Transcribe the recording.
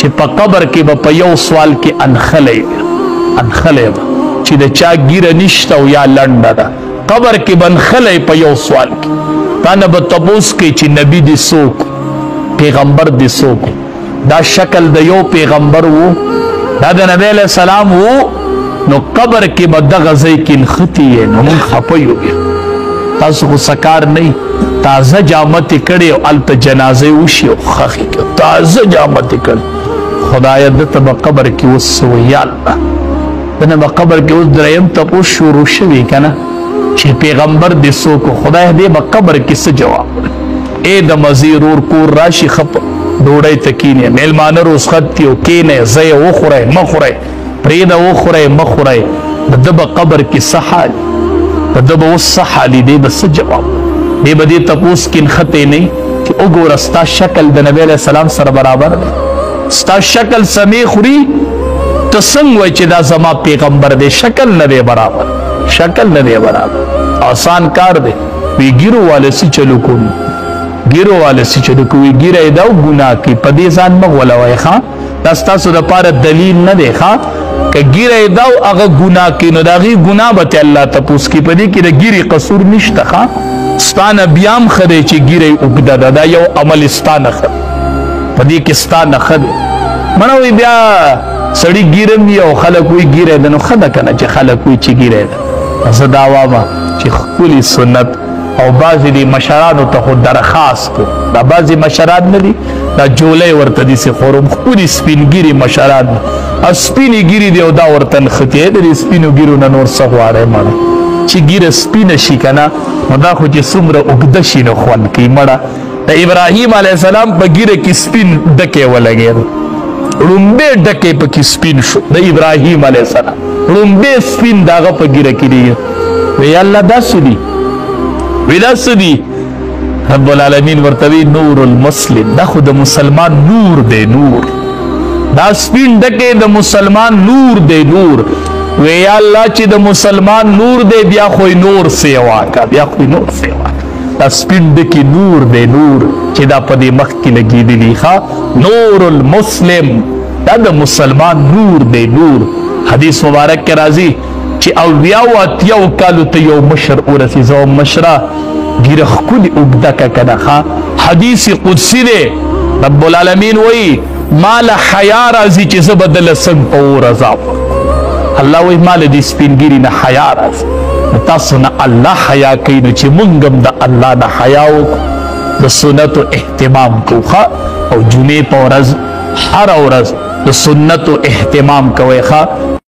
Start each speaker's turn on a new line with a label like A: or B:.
A: چې په قبر کې به په یو سوال کې انخلی به چې د چا ګیره نشته او یا لنډه ده قبر کې به انخلی په یو سوال کې تا نه به تپوس کوي چې نبي دې څوک پیغمبر دې څوک دا شکل د یو پیغمبر و دا د نبی علیہ السلام و نو قبر کې به دغه ځای کې نښتي یې نو موږ خفه یو بیا تاسو خو سکار نه تازه جامت کړي او هلته جنازې وشي او خښې کړي تازه جامت کړي خدایه دته به قبر کې اوس څه وایي یا الله دنه به قبر کې اوس دریم تپوس شروع شوي که نه چې پیغمبر دې څوک و خدای دې به قبر کې څه جواب ای د مزې رور کور راشي ښه ډوډۍ ته کینې میلمانه رخصت دي او کینئ ځئ وخورئ مه خورئ پرېږده وخورئ مه خورئ د ده به قبر کې څه حال د ده به اوس څه حالي دی به څه جواب دی به دې تپوس کې نښتی نه چې وګوره ستا شکل د نبی علیه السلام سره برابر دی ستا شکل سمې خوري ته څنګه وایي چې دا زما پیغمبر دی شکل نه دی برابر شکل نه دی برابر آسان کار دی وی ګیرو واله څه چلو کوي ګیرو واله څه چلو کوي ګیره یې دا ګناه کوي په دې ځان مه غولوئ ښه دا ستاسو دپاره دلیل نه دی ښه که ګیره یې دا هغه ګناه کوي نو د هغې ګناه به ته الله تپوس کوي په دې کې د ګیرې قصور نشته ښه ستا نه بیا هم ښه دی چې ګیره یې اوږده ده دا یو عمل ستا نه ښه په دې کې ستا نه ښه دی منه وایي بیا سړي ګیره وي او خلک وایي ګیره ده نو ښه ده که نه چې خلک وایي چې ګیره ده زه دا وامه چې ښکلي سنت او بعضې دې مشرانو ته خو درخواست کو دا بعضې مشران نه دي دا جولی ورته داسې خورم ښکلي سپینګیري مشران او سپینې ګیرې دی او دا ورته نښتې د دې سپینو ګیرو نه نور څه غواړی مړه چې ګیره سپینه شي که نه نو دا خو چې څومره اوږده شي نو خوند کوي مړه د ابراهیم علیه السلام په ګیره کې سپین ډکی ولګېد ړومبی ډکی پکې سپین شو د ابراهیم علیه السلام ړومبی سپین د هغه په ګیره کې دی وی الله دا څه دي وی دا څه دي رب العالمین ورته وی نور المسلم دا خو د مسلمان نور دی نور دا سپین ډکی د مسلمان نور دی نور وی یا الله چې د مسلمان نور دی بیا خو نور سیوا کا بیا خو نور سیوا دا سپین ډکی نور دی نور چې دا په دې مخ کې لګېدلي ښه نور المسلم دا د مسلمان نور دی نور حدیث مبارک کې راځي چې اویاو اتیاو کالو ته یو مشر ورسي زه مشره ګیره ښکلې اوږده که که نه ښه حدیث قدسي دی رب العالمین وایي ما له حیا راځي چې زه به دله څنګ په اور عذاب الله وایي ما له دې سپینګیري نه حیا راځي نو تاسو نه الله حیا کوي نو چې موږ هم د الله نه حیا وکړو د سنتو اهتمام کوو ښه او جمعې په ورځ هره ورځ د سنتو اهتمام کوئ ښه